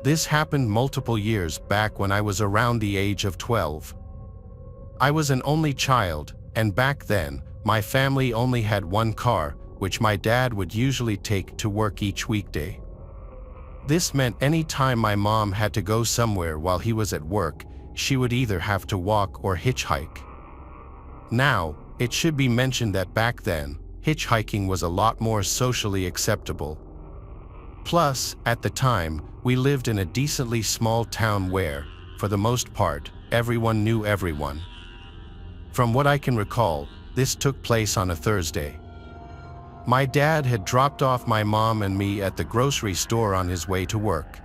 This happened multiple years back when I was around the age of 12. I was an only child, and back then, my family only had one car, which my dad would usually take to work each weekday. This meant any time my mom had to go somewhere while he was at work, she would either have to walk or hitchhike. Now, it should be mentioned that back then, hitchhiking was a lot more socially acceptable. Plus, at the time, we lived in a decently small town where, for the most part, everyone knew everyone. From what I can recall, this took place on a Thursday. My dad had dropped off my mom and me at the grocery store on his way to work.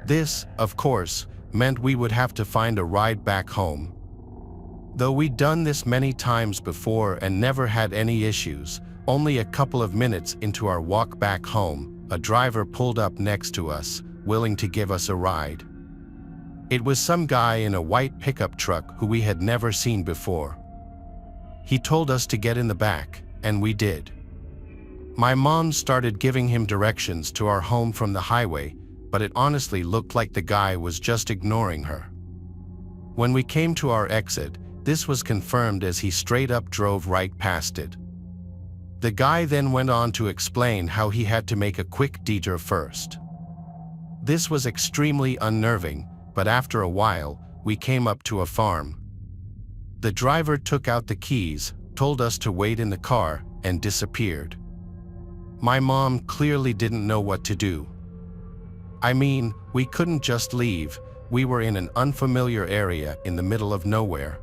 This, of course, meant we would have to find a ride back home. Though we'd done this many times before and never had any issues, only a couple of minutes into our walk back home, a driver pulled up next to us, willing to give us a ride. It was some guy in a white pickup truck who we had never seen before. He told us to get in the back, and we did. My mom started giving him directions to our home from the highway, but it honestly looked like the guy was just ignoring her. When we came to our exit, this was confirmed as he straight up drove right past it. The guy then went on to explain how he had to make a quick detour first. This was extremely unnerving, but after a while, we came up to a farm. The driver took out the keys, told us to wait in the car, and disappeared. My mom clearly didn't know what to do. I mean, we couldn't just leave, we were in an unfamiliar area in the middle of nowhere.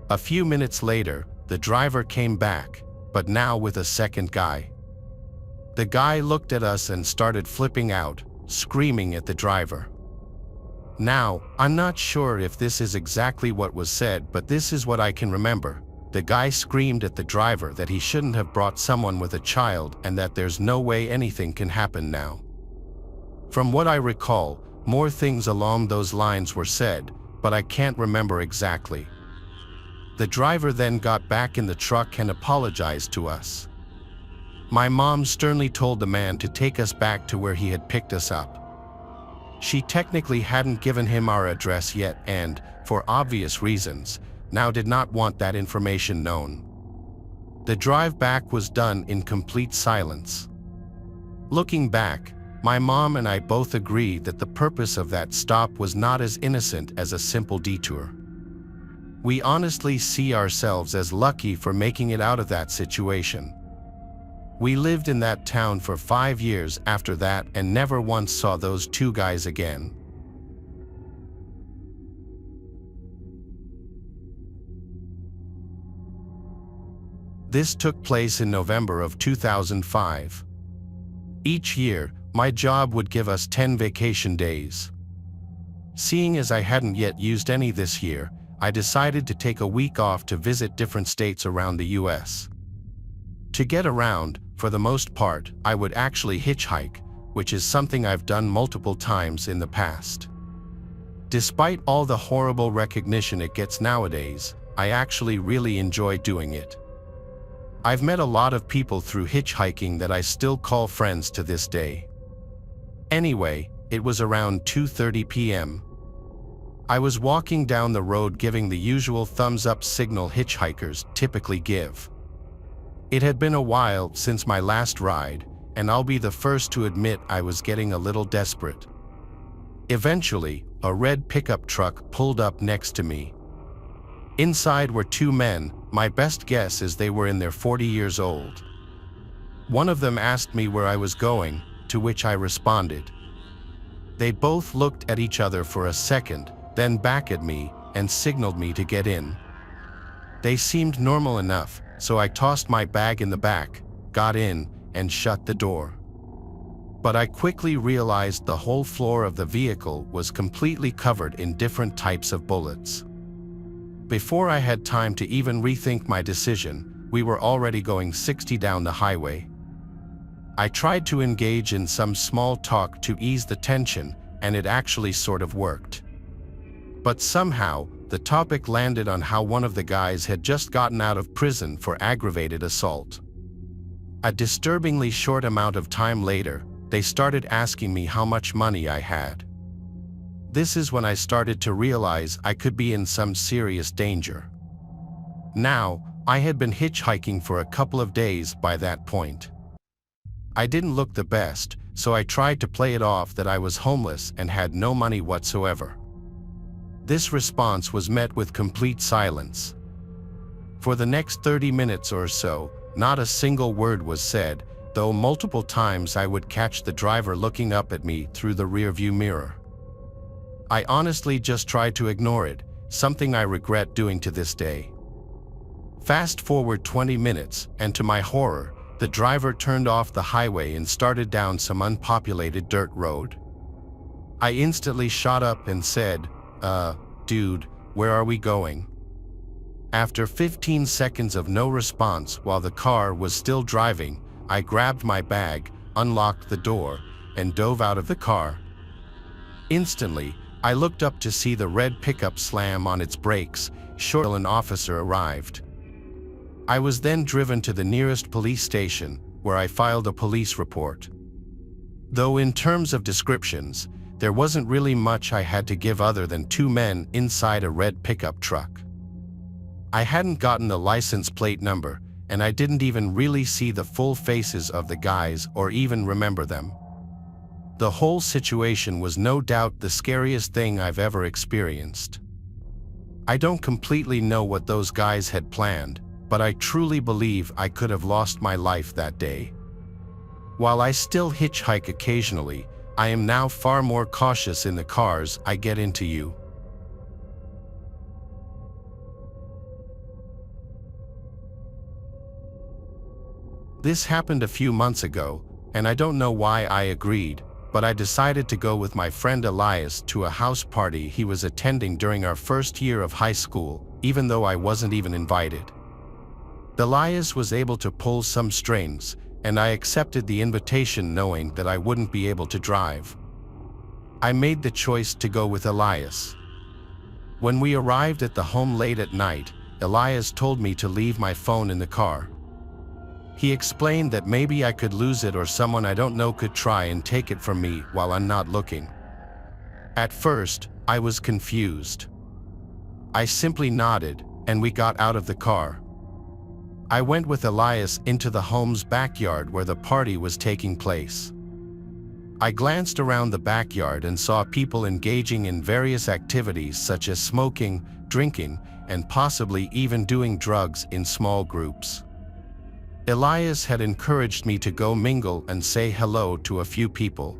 A few minutes later, the driver came back, but now with a second guy. The guy looked at us and started flipping out, screaming at the driver. Now, I'm not sure if this is exactly what was said, but this is what I can remember. The guy screamed at the driver that he shouldn't have brought someone with a child and that there's no way anything can happen now. From what I recall, more things along those lines were said, but I can't remember exactly. The driver then got back in the truck and apologized to us. My mom sternly told the man to take us back to where he had picked us up. She technically hadn't given him our address yet and, for obvious reasons, now did not want that information known. The drive back was done in complete silence. Looking back, my mom and I both agree that the purpose of that stop was not as innocent as a simple detour. We honestly see ourselves as lucky for making it out of that situation. We lived in that town for 5 years after that and never once saw those two guys again. This took place in November of 2005. Each year, my job would give us 10 vacation days. Seeing as I hadn't yet used any this year, I decided to take a week off to visit different states around the US. To get around, for the most part, I would actually hitchhike, which is something I've done multiple times in the past. Despite all the horrible recognition it gets nowadays, I actually really enjoy doing it. I've met a lot of people through hitchhiking that I still call friends to this day. Anyway, it was around 2:30 p.m. I was walking down the road giving the usual thumbs-up signal hitchhikers typically give. It had been a while since my last ride, and I'll be the first to admit I was getting a little desperate. Eventually, a red pickup truck pulled up next to me. Inside were two men. My best guess is they were in their 40 years old. One of them asked me where I was going, to which I responded. They both looked at each other for a second, then back at me, and signaled me to get in. They seemed normal enough, so I tossed my bag in the back, got in, and shut the door. But I quickly realized the whole floor of the vehicle was completely covered in different types of bullets. Before I had time to even rethink my decision, we were already going 60 down the highway. I tried to engage in some small talk to ease the tension, and it actually sort of worked. But somehow, the topic landed on how one of the guys had just gotten out of prison for aggravated assault. A disturbingly short amount of time later, they started asking me how much money I had. This is when I started to realize I could be in some serious danger. Now, I had been hitchhiking for a couple of days by that point. I didn't look the best, so I tried to play it off that I was homeless and had no money whatsoever. This response was met with complete silence. For the next 30 minutes or so, not a single word was said, though multiple times I would catch the driver looking up at me through the rearview mirror. I honestly just tried to ignore it, something I regret doing to this day. Fast forward 20 minutes, and to my horror, the driver turned off the highway and started down some unpopulated dirt road. I instantly shot up and said, dude, where are we going?" After 15 seconds of no response while the car was still driving, I grabbed my bag, unlocked the door, and dove out of the car. Instantly, I looked up to see the red pickup slam on its brakes shortly until an officer arrived. I was then driven to the nearest police station, where I filed a police report. Though in terms of descriptions, there wasn't really much I had to give other than two men inside a red pickup truck. I hadn't gotten the license plate number, and I didn't even really see the full faces of the guys or even remember them. The whole situation was no doubt the scariest thing I've ever experienced. I don't completely know what those guys had planned, but I truly believe I could have lost my life that day. While I still hitchhike occasionally, I am now far more cautious in the cars I get into. This happened a few months ago, and I don't know why I agreed, but I decided to go with my friend Elias to a house party he was attending during our first year of high school, even though I wasn't even invited. Elias was able to pull some strings, and I accepted the invitation knowing that I wouldn't be able to drive. I made the choice to go with Elias. When we arrived at the home late at night, Elias told me to leave my phone in the car. He explained that maybe I could lose it or someone I don't know could try and take it from me while I'm not looking. At first, I was confused. I simply nodded, and we got out of the car. I went with Elias into the home's backyard where the party was taking place. I glanced around the backyard and saw people engaging in various activities such as smoking, drinking, and possibly even doing drugs in small groups. Elias had encouraged me to go mingle and say hello to a few people.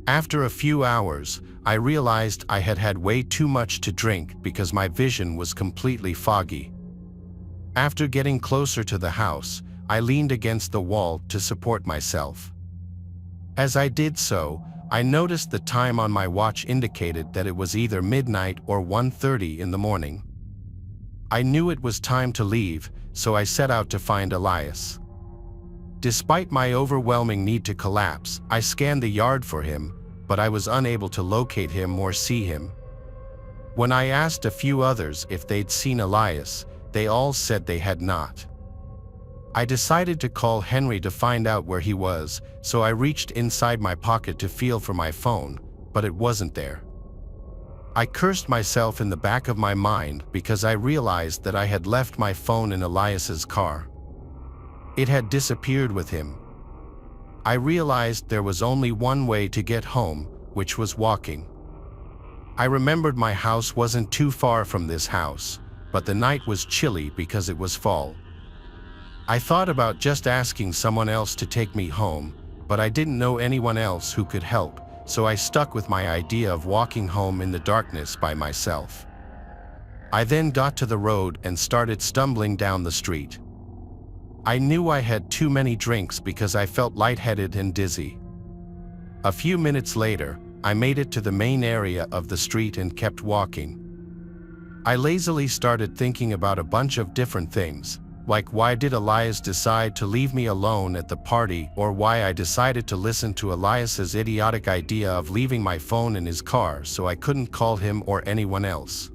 After a few hours, I realized I had had way too much to drink because my vision was completely foggy. After getting closer to the house, I leaned against the wall to support myself. As I did so, I noticed the time on my watch indicated that it was either midnight or 1:30 in the morning. I knew it was time to leave, so I set out to find Elias. Despite my overwhelming need to collapse, I scanned the yard for him, but I was unable to locate him or see him. When I asked a few others if they'd seen Elias, they all said they had not. I decided to call Henry to find out where he was, so I reached inside my pocket to feel for my phone, but it wasn't there. I cursed myself in the back of my mind because I realized that I had left my phone in Elias's car. It had disappeared with him. I realized there was only one way to get home, which was walking. I remembered my house wasn't too far from this house, but the night was chilly because it was fall. I thought about just asking someone else to take me home, but I didn't know anyone else who could help, so I stuck with my idea of walking home in the darkness by myself. I then got to the road and started stumbling down the street. I knew I had too many drinks because I felt lightheaded and dizzy. A few minutes later, I made it to the main area of the street and kept walking. I lazily started thinking about a bunch of different things, like why did Elias decide to leave me alone at the party, or why I decided to listen to Elias's idiotic idea of leaving my phone in his car so I couldn't call him or anyone else.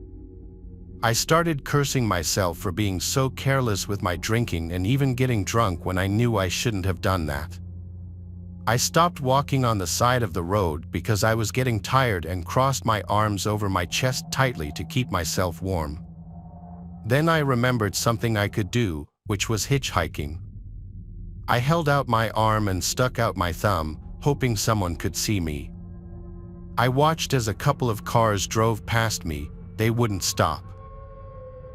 I started cursing myself for being so careless with my drinking and even getting drunk when I knew I shouldn't have done that. I stopped walking on the side of the road because I was getting tired and crossed my arms over my chest tightly to keep myself warm. Then I remembered something I could do, which was hitchhiking. I held out my arm and stuck out my thumb, hoping someone could see me. I watched as a couple of cars drove past me. They wouldn't stop.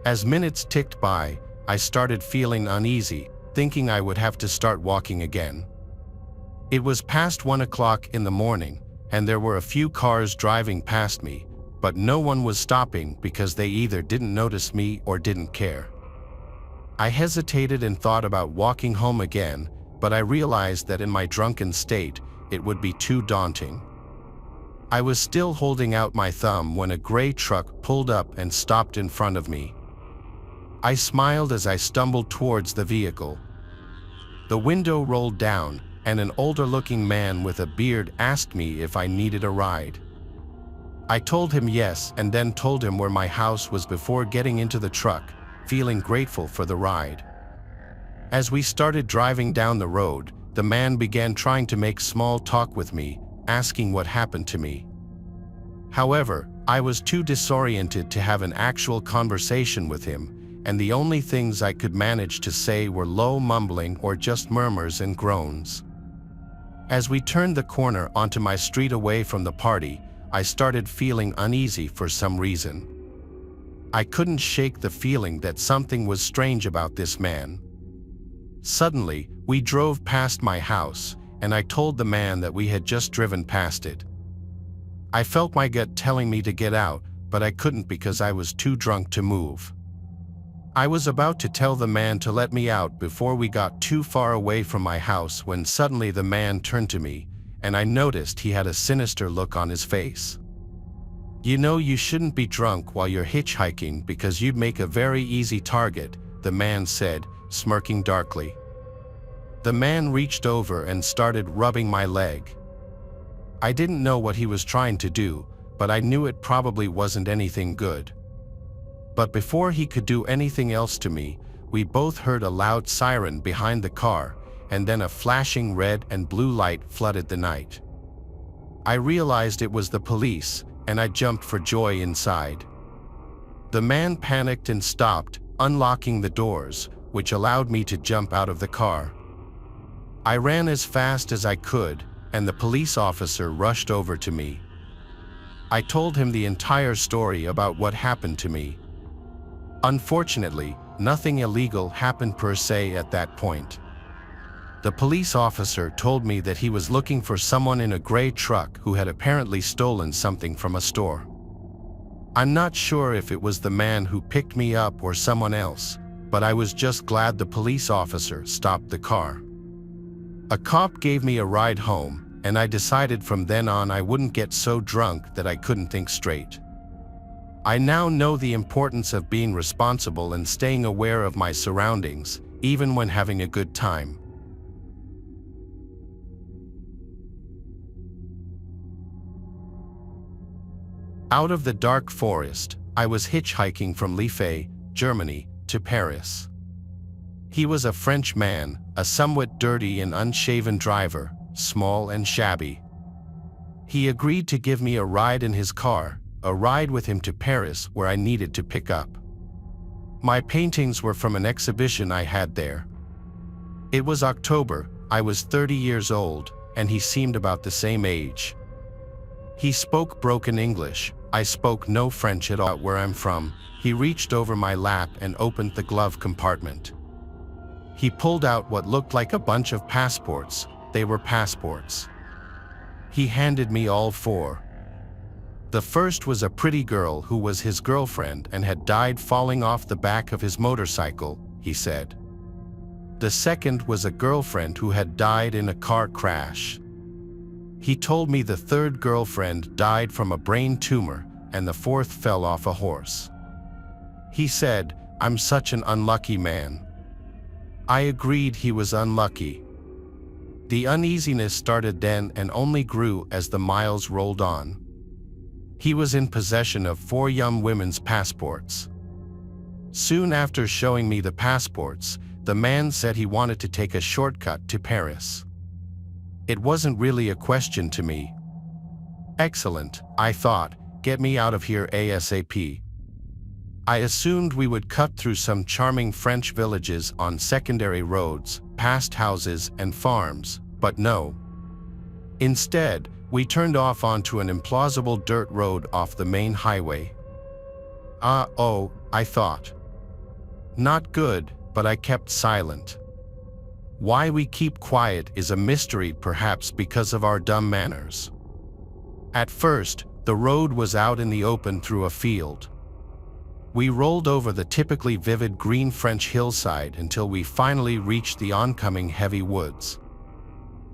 As minutes ticked by, I started feeling uneasy, thinking I would have to start walking again. It was past 1 o'clock in the morning, and there were a few cars driving past me, but no one was stopping because they either didn't notice me or didn't care. I hesitated and thought about walking home again, but I realized that in my drunken state, it would be too daunting. I was still holding out my thumb when a gray truck pulled up and stopped in front of me. I smiled as I stumbled towards the vehicle. The window rolled down, and an older-looking man with a beard asked me if I needed a ride. I told him yes and then told him where my house was before getting into the truck, feeling grateful for the ride. As we started driving down the road, the man began trying to make small talk with me, asking what happened to me. However, I was too disoriented to have an actual conversation with him, and the only things I could manage to say were low mumbling or just murmurs and groans. As we turned the corner onto my street away from the party, I started feeling uneasy for some reason. I couldn't shake the feeling that something was strange about this man. Suddenly, we drove past my house, and I told the man that we had just driven past it. I felt my gut telling me to get out, but I couldn't because I was too drunk to move. I was about to tell the man to let me out before we got too far away from my house when suddenly the man turned to me, and I noticed he had a sinister look on his face. "You know you shouldn't be drunk while you're hitchhiking because you'd make a very easy target," the man said, smirking darkly. The man reached over and started rubbing my leg. I didn't know what he was trying to do, but I knew it probably wasn't anything good. But before he could do anything else to me, we both heard a loud siren behind the car, and then a flashing red and blue light flooded the night. I realized it was the police, and I jumped for joy inside. The man panicked and stopped, unlocking the doors, which allowed me to jump out of the car. I ran as fast as I could, and the police officer rushed over to me. I told him the entire story about what happened to me. Unfortunately, nothing illegal happened per se at that point. The police officer told me that he was looking for someone in a gray truck who had apparently stolen something from a store. I'm not sure if it was the man who picked me up or someone else, but I was just glad the police officer stopped the car. A cop gave me a ride home, and I decided from then on I wouldn't get so drunk that I couldn't think straight. I now know the importance of being responsible and staying aware of my surroundings, even when having a good time. Out of the dark forest, I was hitchhiking from Liège, Germany, to Paris. He was a French man, a somewhat dirty and unshaven driver, small and shabby. He agreed to give me a ride in his car, a ride with him to Paris where I needed to pick up. My paintings were from an exhibition I had there. It was October, I was 30 years old, and he seemed about the same age. He spoke broken English, I spoke no French at all. Where I'm from, he reached over my lap and opened the glove compartment. He pulled out what looked like a bunch of passports. They were passports. He handed me all four. The first was a pretty girl who was his girlfriend and had died falling off the back of his motorcycle, he said. The second was a girlfriend who had died in a car crash. He told me the third girlfriend died from a brain tumor and the fourth fell off a horse. He said, "I'm such an unlucky man." I agreed he was unlucky. The uneasiness started then and only grew as the miles rolled on. He was in possession of 4 young women's passports. Soon after showing me the passports, the man said he wanted to take a shortcut to Paris. It wasn't really a question to me. Excellent, I thought, get me out of here ASAP. I assumed we would cut through some charming French villages on secondary roads, past houses and farms, but no. Instead, we turned off onto an implausible dirt road off the main highway. Oh, I thought. Not good, but I kept silent. Why we keep quiet is a mystery, perhaps because of our dumb manners. At first, the road was out in the open through a field. We rolled over the typically vivid green French hillside until we finally reached the oncoming heavy woods.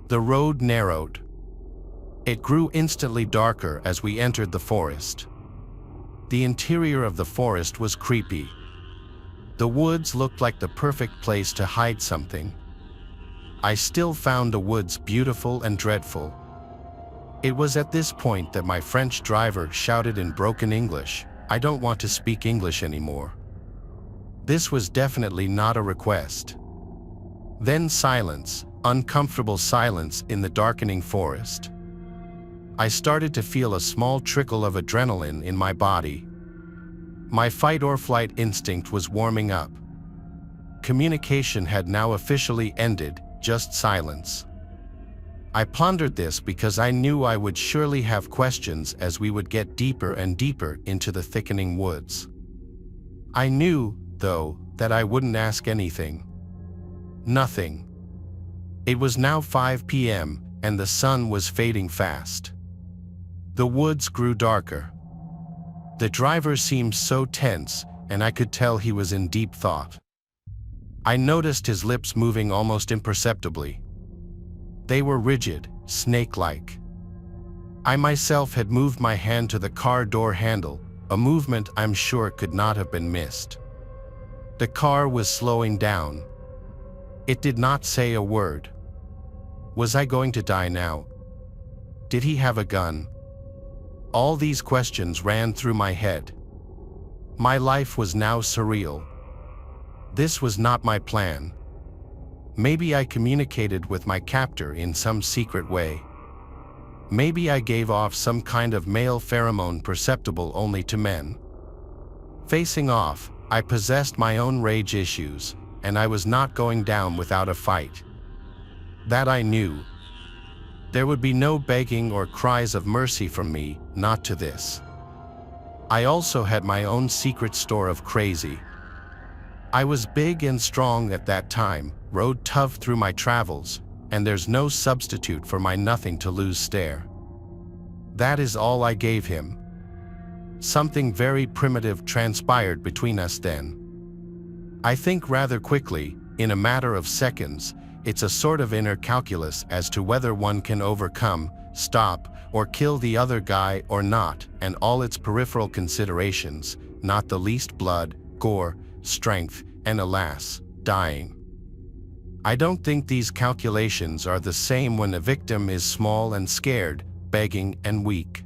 The road narrowed. It grew instantly darker as we entered the forest. The interior of the forest was creepy. The woods looked like the perfect place to hide something. I still found the woods beautiful and dreadful. It was at this point that my French driver shouted in broken English, "I don't want to speak English anymore." This was definitely not a request. Then silence, uncomfortable silence in the darkening forest. I started to feel a small trickle of adrenaline in my body. My fight-or-flight instinct was warming up. Communication had now officially ended, just silence. I pondered this because I knew I would surely have questions as we would get deeper and deeper into the thickening woods. I knew, though, that I wouldn't ask anything. Nothing. It was now 5 p.m., and the sun was fading fast. The woods grew darker. The driver seemed so tense, and I could tell he was in deep thought. I noticed his lips moving almost imperceptibly. They were rigid, snake-like. I myself had moved my hand to the car door handle, a movement I'm sure could not have been missed. The car was slowing down. It did not say a word. Was I going to die now? Did he have a gun? All these questions ran through my head. My life was now surreal. This was not my plan. Maybe I communicated with my captor in some secret way. Maybe I gave off some kind of male pheromone perceptible only to men. Facing off, I possessed my own rage issues, and I was not going down without a fight. That I knew. There would be no begging or cries of mercy from me, not to this. I also had my own secret store of crazy. I was big and strong at that time, rode tough through my travels, and there's no substitute for my nothing-to-lose stare. That is all I gave him. Something very primitive transpired between us then. I think rather quickly, in a matter of seconds, it's a sort of inner calculus as to whether one can overcome, stop, or kill the other guy or not, and all its peripheral considerations, not the least blood, gore, strength, and alas, dying. I don't think these calculations are the same when a victim is small and scared, begging and weak.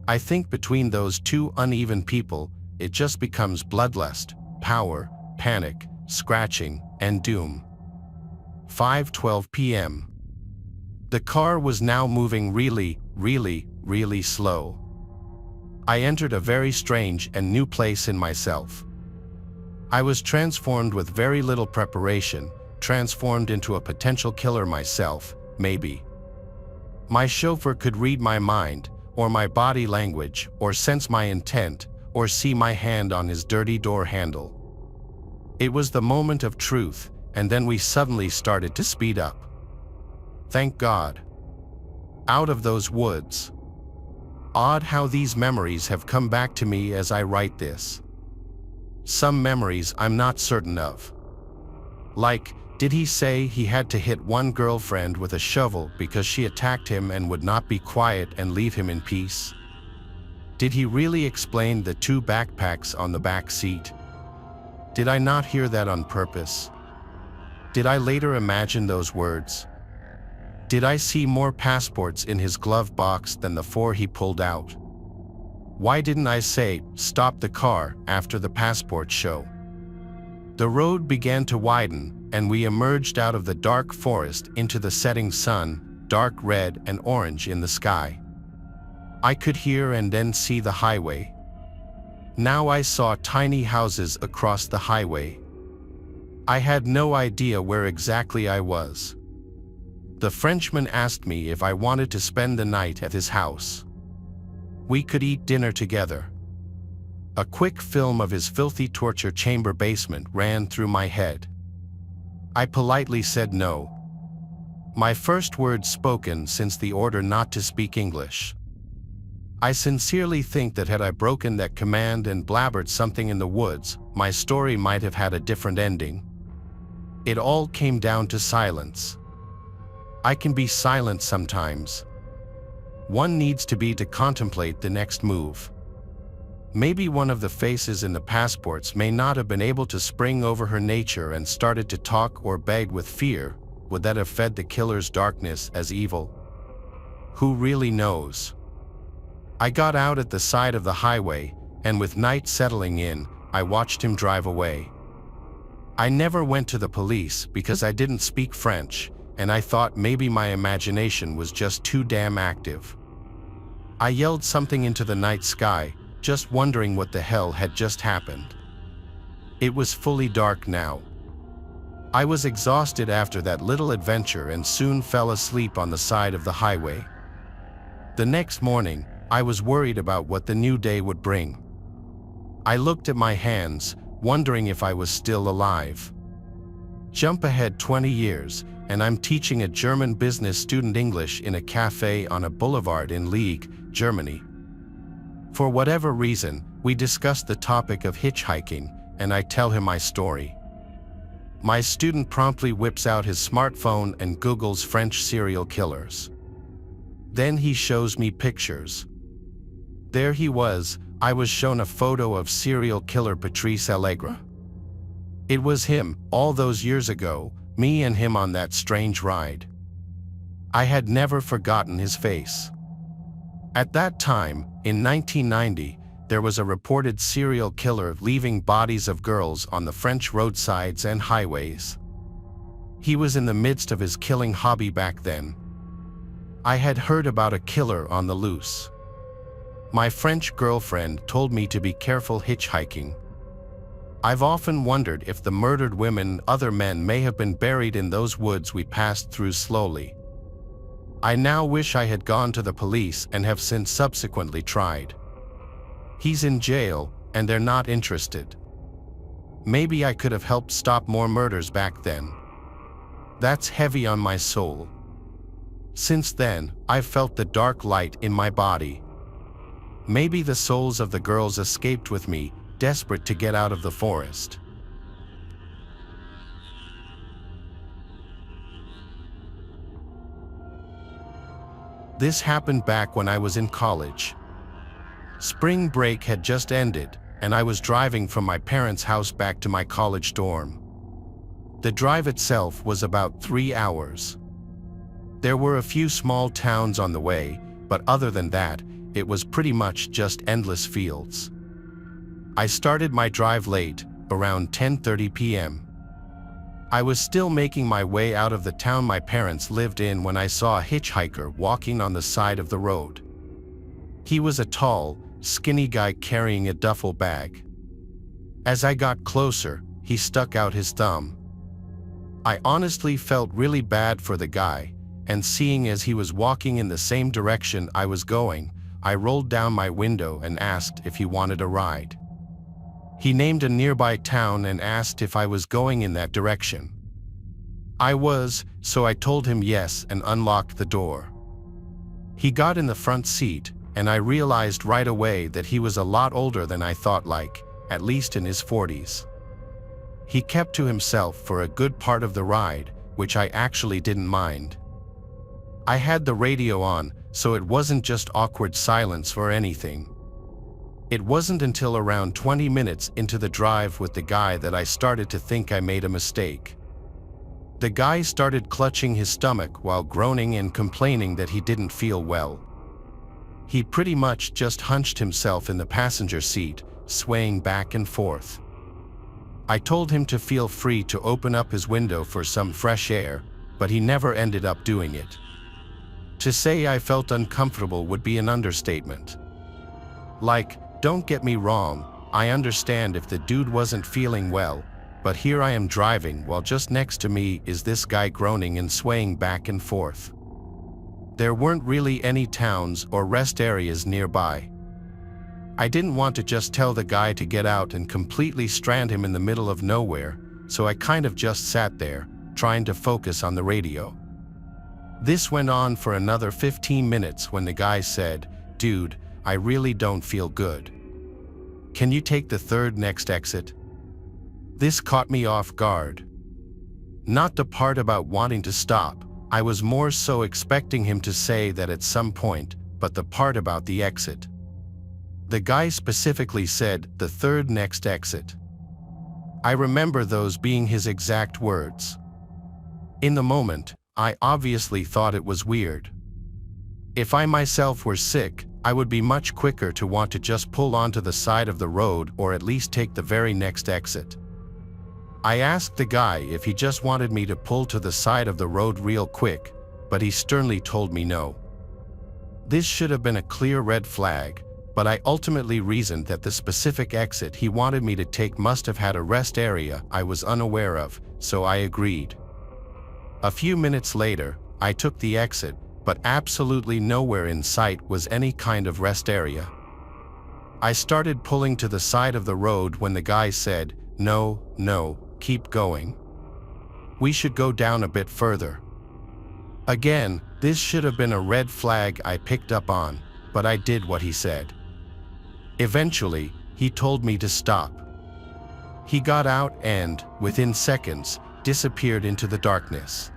I think between those two uneven people, it just becomes bloodlust, power, panic, scratching, and doom. 5:12 p.m. The car was now moving really slow. I entered a very strange and new place in myself. I was transformed with very little preparation, transformed into a potential killer myself, maybe. My chauffeur could read my mind, or my body language, or sense my intent, or see my hand on his dirty door handle. It was the moment of truth, and then we suddenly started to speed up. Thank God. Out of those woods. Odd how these memories have come back to me as I write this. Some memories I'm not certain of. Like, did he say he had to hit one girlfriend with a shovel because she attacked him and would not be quiet and leave him in peace? Did he really explain the 2 backpacks on the back seat? Did I not hear that on purpose? Did I later imagine those words? Did I see more passports in his glove box than the 4 he pulled out? Why didn't I say, "Stop the car," after the passport show? The road began to widen, and we emerged out of the dark forest into the setting sun, dark red and orange in the sky. I could hear and then see the highway. Now I saw tiny houses across the highway. I had no idea where exactly I was. The Frenchman asked me if I wanted to spend the night at his house. We could eat dinner together. A quick film of his filthy torture chamber basement ran through my head. I politely said no. My first words spoken since the order not to speak English. I sincerely think that had I broken that command and blabbered something in the woods, my story might have had a different ending. It all came down to silence. I can be silent sometimes. One needs to be to contemplate the next move. Maybe one of the faces in the passports may not have been able to spring over her nature and started to talk or beg with fear. Would that have fed the killer's darkness as evil? Who really knows? I got out at the side of the highway, and with night settling in, I watched him drive away. I never went to the police because I didn't speak French, and I thought maybe my imagination was just too damn active. I yelled something into the night sky, just wondering what the hell had just happened. It was fully dark now. I was exhausted after that little adventure and soon fell asleep on the side of the highway. The next morning, I was worried about what the new day would bring. I looked at my hands, wondering if I was still alive. Jump ahead 20 years, and I'm teaching a German business student English in a cafe on a boulevard in Liege, Germany. For whatever reason, we discussed the topic of hitchhiking, and I tell him my story. My student promptly whips out his smartphone and Googles French serial killers. Then he shows me pictures. There he was. I was shown a photo of serial killer Patrice Allegre. It was him, all those years ago, me and him on that strange ride. I had never forgotten his face. At that time, in 1990, there was a reported serial killer leaving bodies of girls on the French roadsides and highways. He was in the midst of his killing hobby back then. I had heard about a killer on the loose. My French girlfriend told me to be careful hitchhiking. I've often wondered if the murdered women and other men may have been buried in those woods we passed through slowly. I now wish I had gone to the police and have since subsequently tried. He's in jail, and they're not interested. Maybe I could have helped stop more murders back then. That's heavy on my soul. Since then, I've felt the dark light in my body. Maybe the souls of the girls escaped with me, desperate to get out of the forest. This happened back when I was in college. Spring break had just ended, and I was driving from my parents' house back to my college dorm. The drive itself was about 3 hours. There were a few small towns on the way, but other than that, it was pretty much just endless fields. I started my drive late, around 10:30 p.m. I was still making my way out of the town my parents lived in when I saw a hitchhiker walking on the side of the road. He was a tall, skinny guy carrying a duffel bag. As I got closer, he stuck out his thumb. I honestly felt really bad for the guy, and seeing as he was walking in the same direction I was going, I rolled down my window and asked if he wanted a ride. He named a nearby town and asked if I was going in that direction. I was, so I told him yes and unlocked the door. He got in the front seat, and I realized right away that he was a lot older than I thought, like, at least in his 40s. He kept to himself for a good part of the ride, which I actually didn't mind. I had the radio on, so it wasn't just awkward silence or anything. It wasn't until around 20 minutes into the drive with the guy that I started to think I made a mistake. The guy started clutching his stomach while groaning and complaining that he didn't feel well. He pretty much just hunched himself in the passenger seat, swaying back and forth. I told him to feel free to open up his window for some fresh air, but he never ended up doing it. To say I felt uncomfortable would be an understatement. Like, don't get me wrong, I understand if the dude wasn't feeling well, but here I am driving while just next to me is this guy groaning and swaying back and forth. There weren't really any towns or rest areas nearby. I didn't want to just tell the guy to get out and completely strand him in the middle of nowhere, so I kind of just sat there, trying to focus on the radio. This went on for another 15 minutes when the guy said, "Dude, I really don't feel good. Can you take the third next exit?" This caught me off guard. Not the part about wanting to stop, I was more so expecting him to say that at some point, but the part about the exit. The guy specifically said, "the third next exit." I remember those being his exact words. In the moment, I obviously thought it was weird. If I myself were sick, I would be much quicker to want to just pull onto the side of the road or at least take the very next exit. I asked the guy if he just wanted me to pull to the side of the road real quick, but he sternly told me no. This should have been a clear red flag, but I ultimately reasoned that the specific exit he wanted me to take must have had a rest area I was unaware of, so I agreed. A few minutes later, I took the exit, but absolutely nowhere in sight was any kind of rest area. I started pulling to the side of the road when the guy said, "No, keep going. We should go down a bit further." Again, this should have been a red flag I picked up on, but I did what he said. Eventually, he told me to stop. He got out and, within seconds, disappeared into the darkness.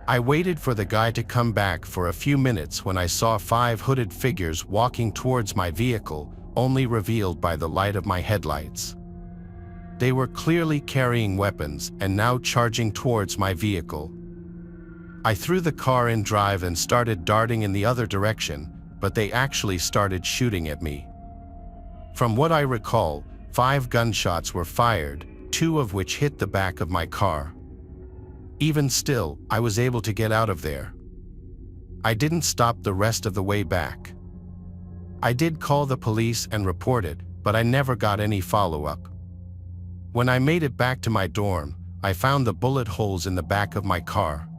I waited for the guy to come back for a few minutes when I saw 5 hooded figures walking towards my vehicle, only revealed by the light of my headlights. They were clearly carrying weapons and now charging towards my vehicle. I threw the car in drive and started darting in the other direction, but they actually started shooting at me. From what I recall, 5 gunshots were fired, 2 of which hit the back of my car. Even still, I was able to get out of there. I didn't stop the rest of the way back. I did call the police and report it, but I never got any follow-up. When I made it back to my dorm, I found the bullet holes in the back of my car.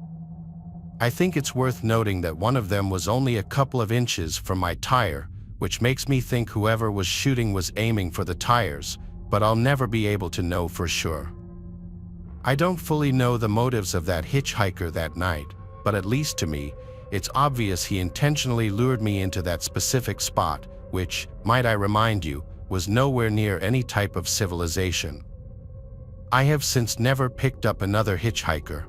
I think it's worth noting that one of them was only a couple of inches from my tire, which makes me think whoever was shooting was aiming for the tires, but I'll never be able to know for sure. I don't fully know the motives of that hitchhiker that night, but at least to me, it's obvious he intentionally lured me into that specific spot, which, might I remind you, was nowhere near any type of civilization. I have since never picked up another hitchhiker.